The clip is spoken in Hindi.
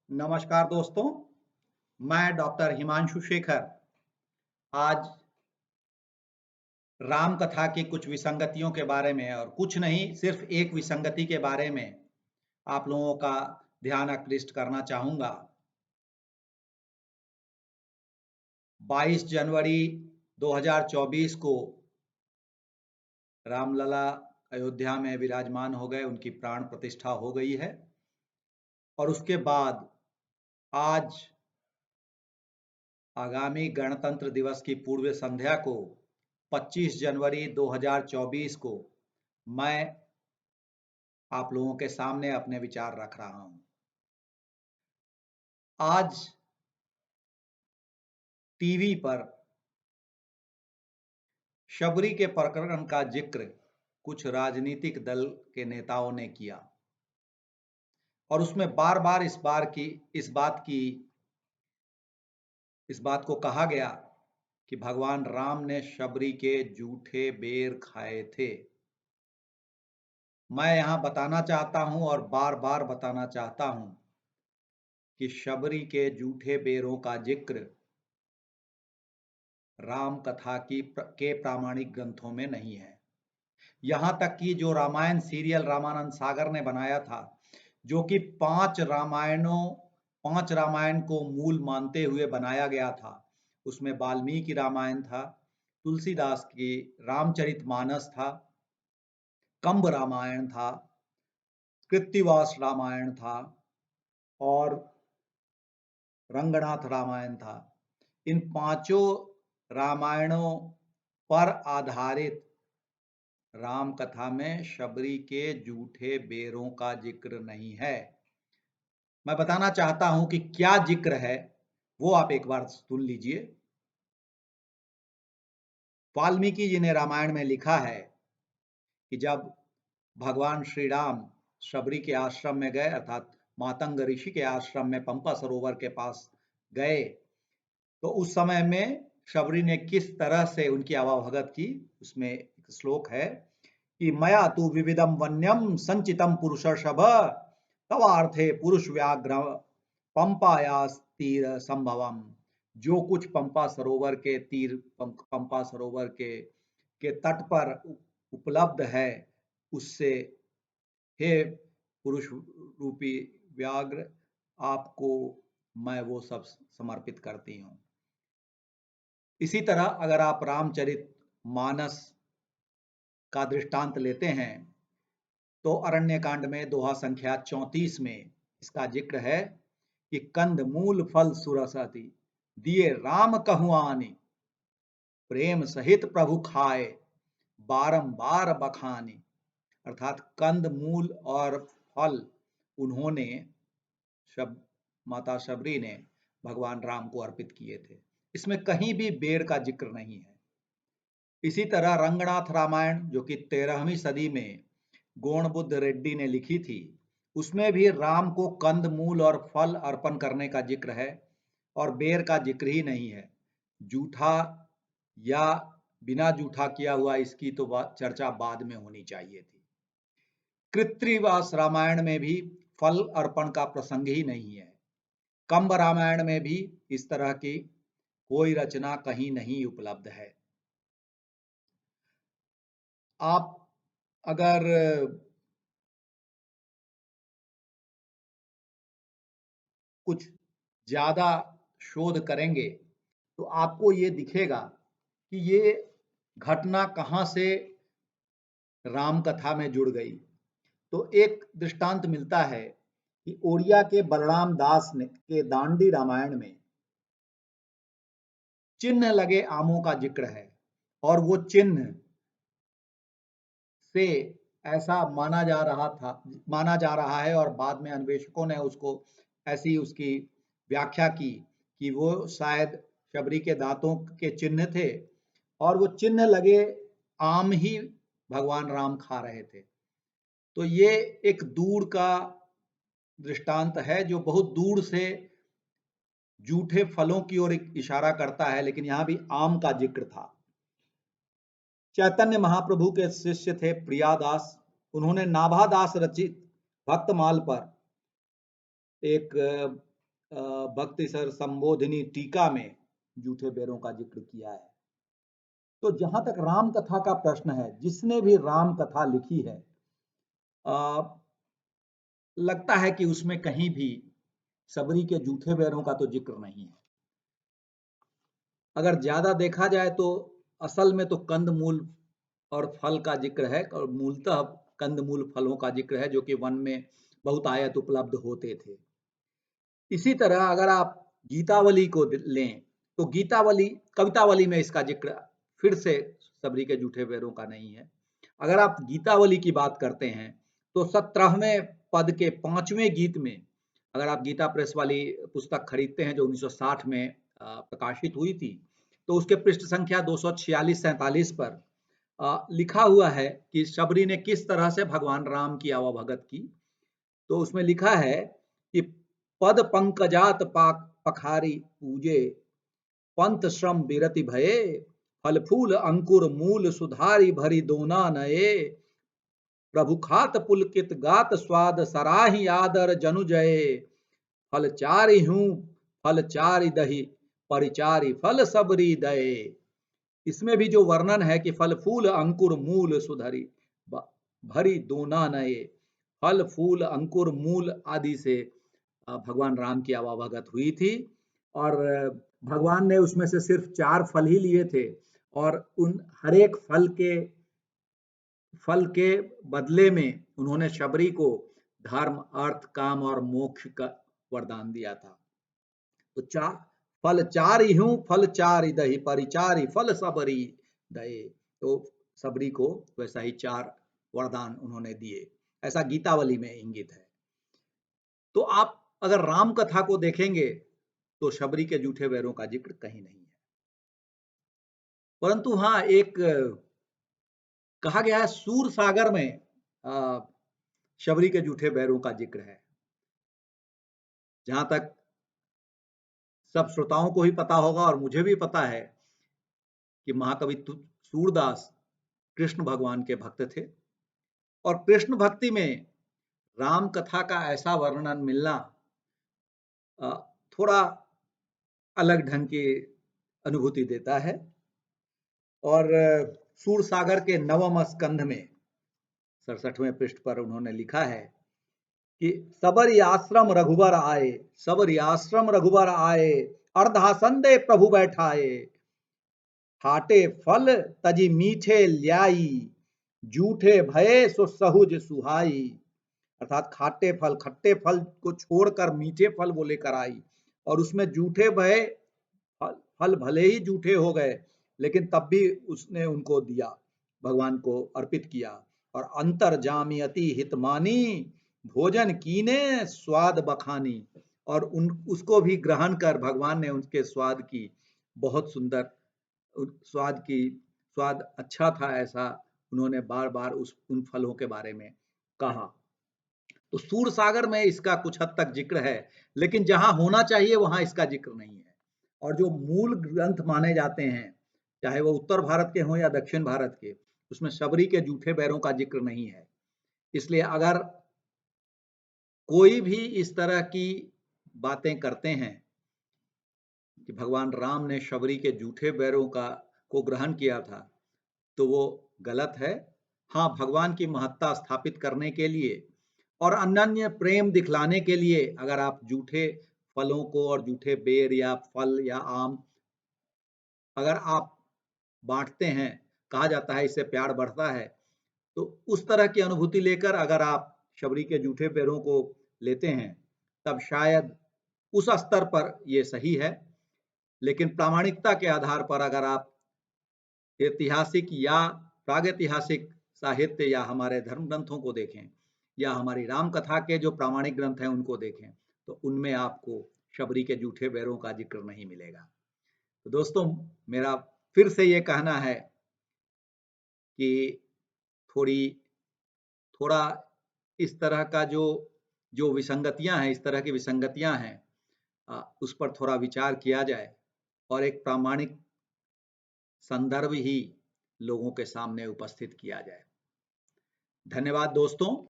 नमस्कार दोस्तों, मैं डॉक्टर हिमांशु शेखर आज राम कथा की कुछ विसंगतियों के बारे में और कुछ नहीं सिर्फ एक विसंगति के बारे में आप लोगों का ध्यान आकृष्ट करना चाहूँगा। 22 जनवरी 2024 को रामलला अयोध्या में विराजमान हो गए, उनकी प्राण प्रतिष्ठा हो गई है और उसके बाद आज आगामी गणतंत्र दिवस की पूर्व संध्या को 25 जनवरी 2024 को मैं आप लोगों के सामने अपने विचार रख रहा हूं। आज टीवी पर शबरी के प्रकरण का जिक्र कुछ राजनीतिक दल के नेताओं ने किया और उसमें बार बार इस बात को कहा गया कि भगवान राम ने शबरी के जूठे बेर खाए थे। मैं यहां बताना चाहता हूं और बार बार बताना चाहता हूं कि शबरी के जूठे बेरों का जिक्र राम कथा के प्रामाणिक ग्रंथों में नहीं है। यहां तक कि जो रामायण सीरियल रामानंद सागर ने बनाया था, जो कि 5 रामायण को मूल मानते हुए बनाया गया था, उसमें वाल्मीकि रामायण था, तुलसीदास की रामचरितमानस था, कंब रामायण था, कृत्तिवास रामायण था और रंगनाथ रामायण था। इन 5 रामायणों पर आधारित राम कथा में शबरी के जूठे बेरों का जिक्र नहीं है। मैं बताना चाहता हूं कि क्या जिक्र है, वो आप एक बार सुन लीजिए। वाल्मीकि जी ने रामायण में लिखा है कि जब भगवान श्री राम शबरी के आश्रम में गए, अर्थात मातंग ऋषि के आश्रम में पंपा सरोवर के पास गए, तो उस समय में शबरी ने किस तरह से उनकी आवाभगत की। उसमें एक श्लोक है कि मया तु विविधम वन्यम संचितम पुरुषर्षभ तवार्थे पुरुष व्याघ्र पंपायास तीर संभवम। जो कुछ पंपा सरोवर के तीर पंपा सरोवर के तट पर उपलब्ध है, उससे हे पुरुष रूपी व्याघ्र, आपको मैं वो सब समर्पित करती हूँ। इसी तरह अगर आप रामचरित मानस का दृष्टांत लेते हैं तो अरण्य कांड में दोहा संख्या 34 में इसका जिक्र है कि कंद मूल फल सुरसति दिए राम कहुआनी प्रेम सहित प्रभु खाए बारंबार बखानी। अर्थात कंद मूल और फल उन्होंने माता शबरी ने भगवान राम को अर्पित किए थे। इसमें कहीं भी बेर का जिक्र नहीं है। इसी तरह रंगनाथ रामायण, जो कि 13वीं सदी में गोणबुद्ध रेड्डी ने लिखी थी, उसमें भी राम को कंद मूल और फल अर्पण करने का जिक्र है और बेर का जिक्र ही नहीं है। जूठा या बिना जूठा किया हुआ, इसकी तो चर्चा बाद में होनी चाहिए थी। कृत्तिवास रामायण में भी फल अर्पण का प्रसंग ही नहीं है। कंब रामायण में भी इस तरह की कोई रचना कहीं नहीं उपलब्ध है। आप अगर कुछ ज्यादा शोध करेंगे तो आपको ये दिखेगा कि ये घटना कहाँ से राम कथा में जुड़ गई। तो एक दृष्टांत मिलता है कि ओडिया के बलराम दास ने के दांडी रामायण में चिन्ह लगे आमों का जिक्र है और वो चिन्ह से ऐसा माना जा रहा है और बाद में अन्वेषकों ने उसको ऐसी उसकी व्याख्या की कि वो शायद शबरी के दांतों के चिन्ह थे और वो चिन्ह लगे आम ही भगवान राम खा रहे थे। तो ये एक दूर का दृष्टांत है जो बहुत दूर से जूठे फलों की ओर इशारा करता है, लेकिन यहां भी आम का जिक्र था। चैतन्य महाप्रभु के शिष्य थे प्रियादास। उन्होंने नाभादास रचित भक्तमाल पर एक भक्ति सर संबोधिनी टीका में जूठे बेरों का जिक्र किया है। तो जहां तक राम कथा का प्रश्न है, जिसने भी राम कथा लिखी है, लगता है कि उसमें कहीं भी शबरी के जूठे बैरों का तो जिक्र नहीं है। अगर ज्यादा देखा जाए तो असल में तो कंदमूल और फल का जिक्र है, और मूलतः कंदमूल फलों का जिक्र है, जो कि वन में बहुतायत उपलब्ध होते थे। इसी तरह अगर आप गीतावली को लें तो गीतावली कवितावली में इसका जिक्र फिर से शबरी के जूठे बैरों का नहीं है। अगर आप गीतावली की बात करते हैं तो 17वें पद के 5वें गीत में, अगर आप गीता प्रेस वाली पुस्तक खरीदते हैं जो 1960 में प्रकाशित हुई थी, तो उसके पृष्ठ संख्या 246-47 पर लिखा हुआ है कि शबरी ने किस तरह से भगवान राम की आवभगत की। तो उसमें लिखा है कि पद पंकजात पाक पखारी पूजे, पंत श्रम विरति भये, फल फूल अंकुर मूल सुधारी भरी दोना नये, प्रभु खात पुलकित गात स्वाद सराही आदर जनु जये, फल चारि हूँ फल चारि दही परिचारी फल सबरी दये। इसमें भी जो वर्णन है कि फल फूल अंकुर मूल सुधरी भरी दोना नये, फल फूल अंकुर मूल आदि से भगवान राम की आवाभगत हुई थी, और भगवान ने उसमें से सिर्फ 4 फल ही लिए थे, और उन हर एक फल के बदले में उन्होंने शबरी को धर्म, अर्थ, काम और मोक्ष का वरदान दिया था। तो फल चारि हूँ फल चारि दही परिचारी फल सबरी दये। तो शबरी को वैसा ही 4 वरदान उन्होंने दिए, ऐसा गीतावली में इंगित है। तो आप अगर राम कथा को देखेंगे तो शबरी के जूठे बैरों का जिक्र कहीं नहीं है। परंतु हाँ, एक कहा गया है सूर सागर में शबरी के जूठे बैरों का जिक्र है। जहां तक सब श्रोताओं को ही पता होगा और मुझे भी पता है कि महाकवि सूरदास कृष्ण भगवान के भक्त थे, और कृष्ण भक्ति में राम कथा का ऐसा वर्णन मिलना थोड़ा अलग ढंग की अनुभूति देता है। और सूर सागर के 9वें स्कंध में 67वें पृष्ठ पर उन्होंने लिखा है कि सबरी आश्रम रघुबर आए, सबरी आश्रम रघुबर आए, अर्धासन दे प्रभु बैठाए, खाटे फल तजी मीठे ल्याई, जूठे भये सो सहुज सुहाई। अर्थात खट्टे फल को छोड़कर मीठे फल वो लेकर आई, और उसमें जूठे भये फल भले ही जूठे हो गए, लेकिन तब भी उसने उनको दिया, भगवान को अर्पित किया। और अंतर जामी अति हितमानी, भोजन कीने स्वाद बखानी, और उसको भी ग्रहण कर भगवान ने उनके स्वाद की बहुत सुंदर स्वाद अच्छा था, ऐसा उन्होंने बार बार उन फलों के बारे में कहा। तो सूर सागर में इसका कुछ हद तक जिक्र है, लेकिन जहां होना चाहिए वहां इसका जिक्र नहीं है। और जो मूल ग्रंथ माने जाते हैं, चाहे वो उत्तर भारत के हों या दक्षिण भारत के, उसमें शबरी के जूठे बैरों का जिक्र नहीं है। इसलिए अगर कोई भी इस तरह की बातें करते हैं कि भगवान राम ने शबरी के जूठे बैरों को ग्रहण किया था, तो वो गलत है। हाँ, भगवान की महत्ता स्थापित करने के लिए और अनन्य प्रेम दिखलाने के लिए अगर आप जूठे फलों को और जूठे बेर या फल या आम अगर आप बांटते हैं, कहा जाता है इससे प्यार बढ़ता है, तो उस तरह की अनुभूति लेकर अगर आप शबरी के जूठे बेरों को लेते हैं, तब शायद उस स्तर पर ये सही है। लेकिन प्रामाणिकता के आधार पर अगर आप ऐतिहासिक या प्रागैतिहासिक साहित्य या हमारे धर्म ग्रंथों को देखें, या हमारी राम कथा के जो प्रामाणिक ग्रंथ हैं उनको देखें, तो उनमें आपको शबरी के जूठे बैरों का जिक्र नहीं मिलेगा। तो दोस्तों, मेरा फिर से ये कहना है कि थोड़ा इस तरह का जो विसंगतियां हैं, इस तरह की विसंगतियां हैं, उस पर थोड़ा विचार किया जाए और एक प्रामाणिक संदर्भ ही लोगों के सामने उपस्थित किया जाए। धन्यवाद दोस्तों।